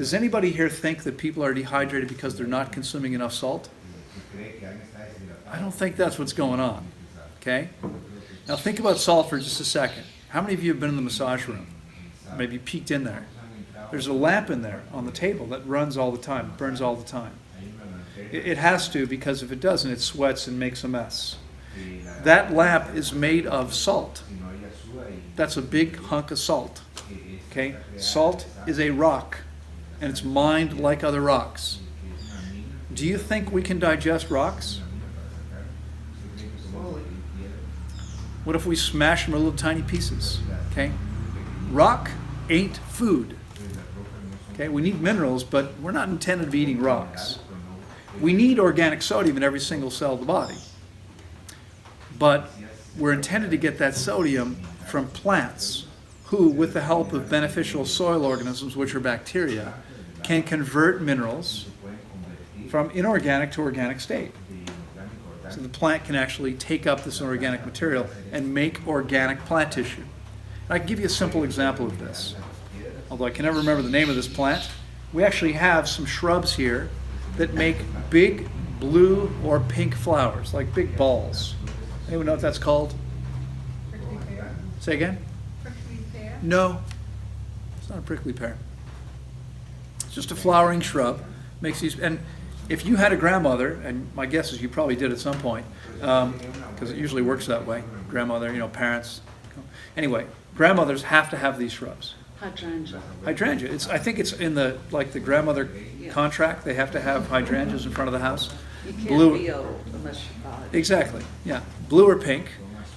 Does anybody here think that people are dehydrated because they're not consuming enough salt? I don't think that's what's going on, okay? Now think about salt for just a second. How many of you have been in the massage room? Maybe peeked in there. There's a lamp in there on the table that runs all the time, burns all the time. It has to, because if it doesn't, it sweats and makes a mess. That lamp is made of salt. That's a big hunk of salt. Okay? Salt is a rock, and it's mined like other rocks. Do you think we can digest rocks? What if we smash them into little tiny pieces? Okay? Rock ain't food. Okay? We need minerals, but we're not intended to be eating rocks. We need organic sodium in every single cell of the body. But we're intended to get that sodium from plants who, with the help of beneficial soil organisms, which are bacteria, can convert minerals from inorganic to organic state. So the plant can actually take up this organic material and make organic plant tissue. And I can give you a simple example of this. Although I can never remember the name of this plant, we actually have some shrubs here that make big blue or pink flowers, like big balls. Anyone know what that's called? Prickly pear? Say again? Prickly pear? No, it's not a prickly pear. It's just a flowering shrub. Makes these, and if you had a grandmother, and my guess is you probably did at some point, because it usually works that way. Grandmother, parents. Anyway, grandmothers have to have these shrubs. Hydrangea. Hydrangea. I think it's in the grandmother contract. They have to have hydrangeas in front of the house. You can't Blue. be old unless you buy it. Exactly. Yeah, blue or pink.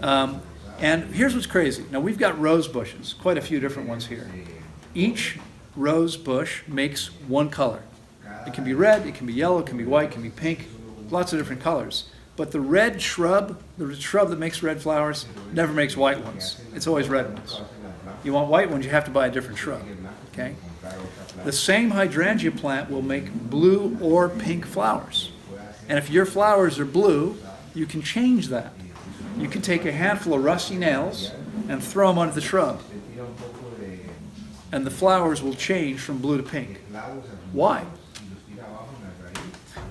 And here's what's crazy. Now we've got rose bushes, quite a few different ones here. Each rose bush makes one color. It can be red, it can be yellow, it can be white, it can be pink, lots of different colors. But the red shrub, the shrub that makes red flowers, never makes white ones. It's always red ones. You want white ones, you have to buy a different shrub. Okay? The same hydrangea plant will make blue or pink flowers. And if your flowers are blue, you can change that. You can take a handful of rusty nails and throw them under the shrub. And the flowers will change from blue to pink. Why?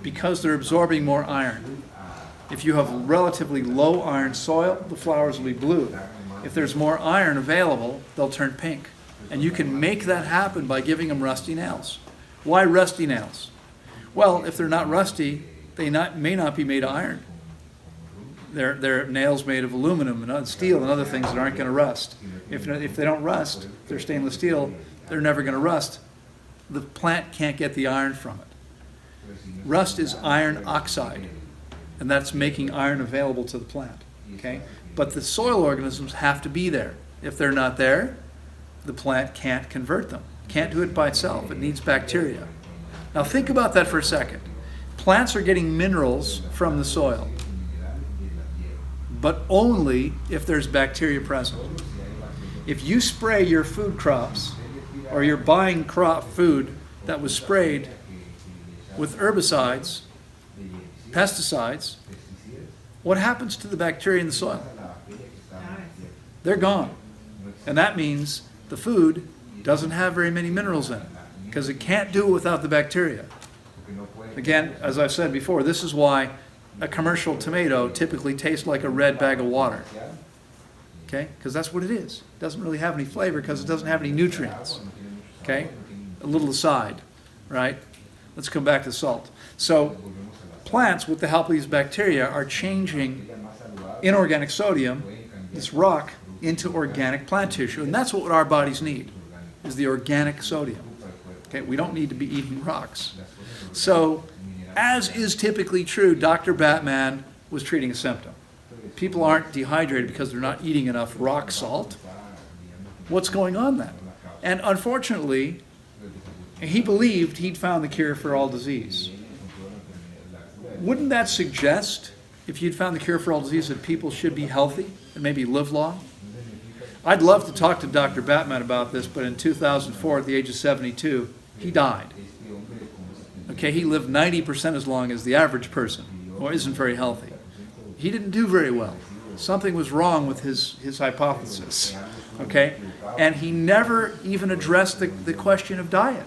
Because they're absorbing more iron. If you have relatively low iron soil, the flowers will be blue. If there's more iron available, they'll turn pink. And you can make that happen by giving them rusty nails. Why rusty nails? Well, if they're not rusty, they may not be made of iron. They're nails made of aluminum and steel and other things that aren't going to rust. If they don't rust, if they're stainless steel, they're never going to rust. The plant can't get the iron from it. Rust is iron oxide, and that's making iron available to the plant. Okay? But the soil organisms have to be there. If they're not there, the plant can't convert them. Can't do it by itself. It needs bacteria. Now think about that for a second. Plants are getting minerals from the soil, but only if there's bacteria present. If you spray your food crops, or you're buying crop food that was sprayed with herbicides, pesticides, what happens to the bacteria in the soil? They're gone. And that means the food doesn't have very many minerals in it, because it can't do it without the bacteria. Again, as I've said before, this is why a commercial tomato typically tastes like a red bag of water. Okay? Because that's what it is. It doesn't really have any flavor because it doesn't have any nutrients. Okay? A little aside, right? Let's come back to salt. So, plants, with the help of these bacteria, are changing inorganic sodium, this rock, into organic plant tissue. And that's what our bodies need, is the organic sodium. Okay? We don't need to be eating rocks. So, as is typically true, Dr. Batman was treating a symptom. People aren't dehydrated because they're not eating enough rock salt. What's going on then? And unfortunately, he believed he'd found the cure for all disease. Wouldn't that suggest, if you'd found the cure for all disease, that people should be healthy and maybe live long? I'd love to talk to Dr. Batman about this, but in 2004, at the age of 72, he died. Okay, he lived 90% as long as the average person, or isn't very healthy. He didn't do very well. Something was wrong with his hypothesis. Okay? And he never even addressed the question of diet.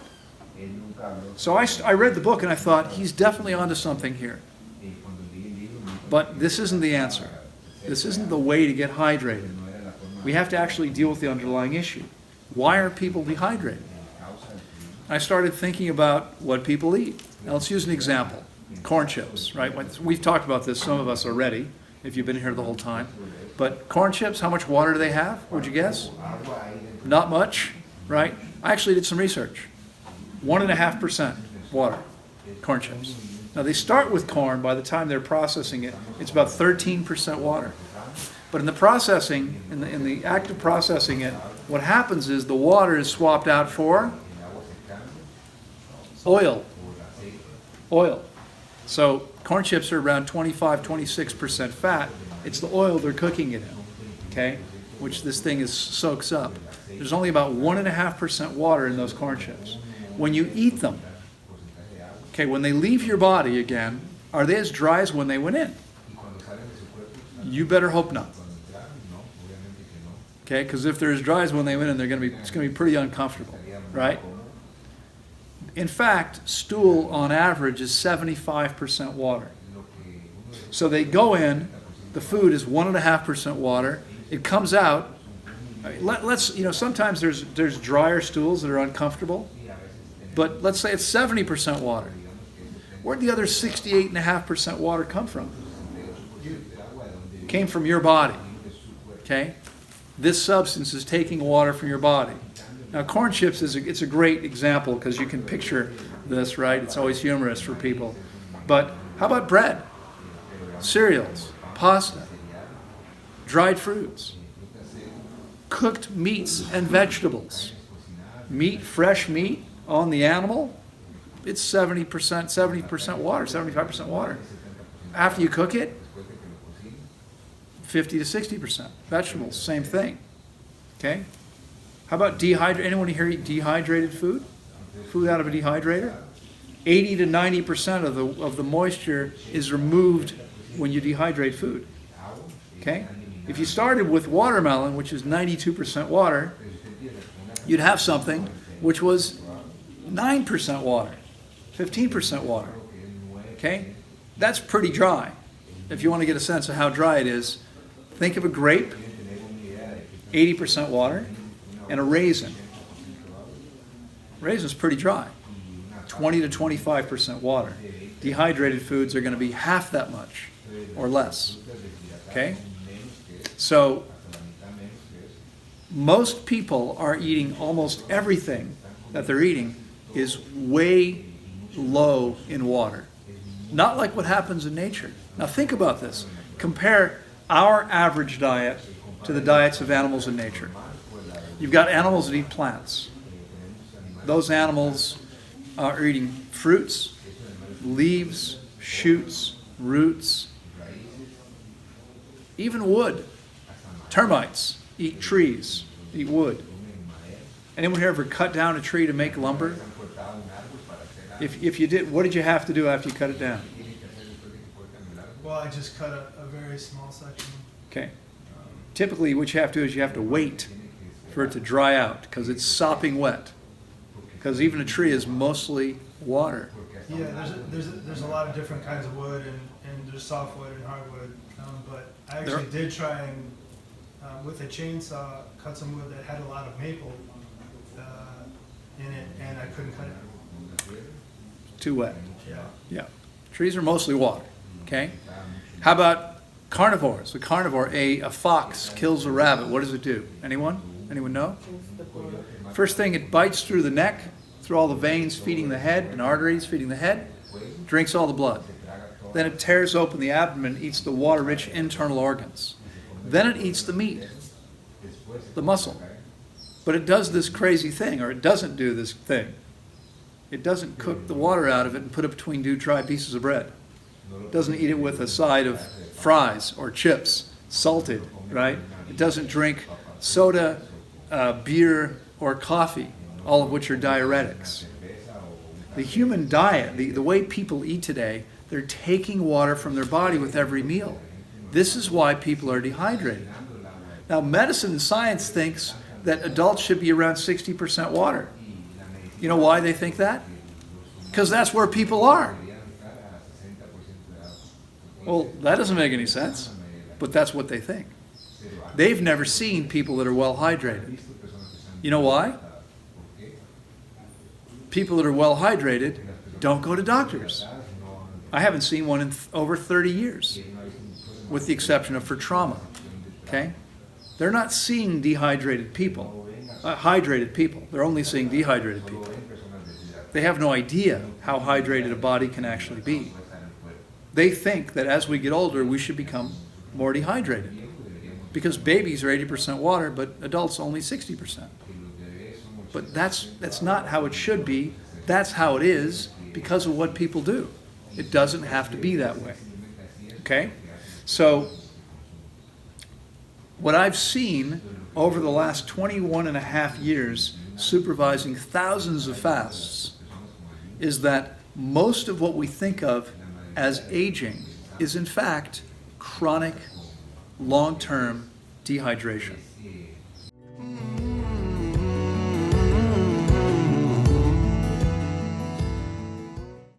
So I read the book and I thought, he's definitely onto something here. But this isn't the answer. This isn't the way to get hydrated. We have to actually deal with the underlying issue. Why are people dehydrated? I started thinking about what people eat. Now let's use an example. Corn chips, right? We've talked about this, some of us already, if you've been here the whole time. But corn chips, how much water do they have? Would you guess? Not much, right? I actually did some research. 1.5% water, corn chips. Now they start with corn, by the time they're processing it, it's about 13% water. But in the processing, in the act of processing it, what happens is the water is swapped out for oil. Oil. So corn chips are around 25-26% fat. It's the oil they're cooking it in, okay? Which this thing soaks up. There's only about 1.5% water in those corn chips. When you eat them, okay, when they leave your body again, are they as dry as when they went in? You better hope not. Okay, because if they're as dry as when they went in, it's going to be pretty uncomfortable, right? In fact, stool on average is 75% water. So they go in, the food is 1.5% water. It comes out. Let's sometimes there's drier stools that are uncomfortable, but let's say it's 70% water. Where'd the other 68.5% water come from? Came from your body. Okay, this substance is taking water from your body. Now, corn chips it's a great example because you can picture this, right? It's always humorous for people. But how about bread, cereals, pasta, dried fruits, cooked meats and vegetables? Meat, fresh meat on the animal, it's 70% water, 75% water. After you cook it, 50 to 60%. Vegetables, same thing. Okay? How about anyone here eat dehydrated food? Food out of a dehydrator? 80 to 90% of the moisture is removed when you dehydrate food. Okay? If you started with watermelon, which is 92% water, you'd have something which was 9% water, 15% water. Okay? That's pretty dry. If you want to get a sense of how dry it is, think of a grape, 80% water, and a raisin. Raisin's pretty dry, 20 to 25% water. Dehydrated foods are going to be half that much or less. Okay? So most people are eating almost everything that they're eating is way low in water. Not like what happens in nature. Now think about this. Compare our average diet to the diets of animals in nature. You've got animals that eat plants. Those animals are eating fruits, leaves, shoots, roots, even wood. Termites eat trees, eat wood. Anyone here ever cut down a tree to make lumber? If you did, what did you have to do after you cut it down? Well, I just cut a very small section. Okay. Typically, what you have to do is you have to wait for it to dry out because it's sopping wet. Because even a tree is mostly water. Yeah, there's a lot of different kinds of wood, and there's softwood and hardwood. But I actually did try and, with a chainsaw, cut some wood that had a lot of maple in it, and I couldn't cut it. Too wet. Yeah. Trees are mostly water. Okay. How about carnivores? A carnivore, a fox kills a rabbit. What does it do? Anyone? Anyone know? First thing, it bites through the neck, through all the veins feeding the head and arteries feeding the head, drinks all the blood. Then it tears open the abdomen, eats the water-rich internal organs. Then it eats the meat, the muscle. But it does this crazy thing, or it doesn't do this thing. It doesn't cook the water out of it and put it between two dry pieces of bread. It doesn't eat it with a side of fries or chips, salted, right? It doesn't drink soda, beer, or coffee, all of which are diuretics. The human diet, the way people eat today, they're taking water from their body with every meal. This is why people are dehydrated. Now, medicine and science thinks that adults should be around 60% water. You know why they think that? Because that's where people are. Well, that doesn't make any sense, but that's what they think. They've never seen people that are well hydrated. You know why? People that are well hydrated don't go to doctors. I haven't seen one in over 30 years, with the exception of for trauma. Okay? They're not seeing dehydrated people, hydrated people. They're only seeing dehydrated people. They have no idea how hydrated a body can actually be. They think that as we get older, we should become more dehydrated. Because babies are 80% water, but adults only 60%. But that's not how it should be. That's how it is because of what people do. It doesn't have to be that way. Okay? So, what I've seen over the last 21 and a half years supervising thousands of fasts is that most of what we think of as aging is in fact chronic, long-term dehydration.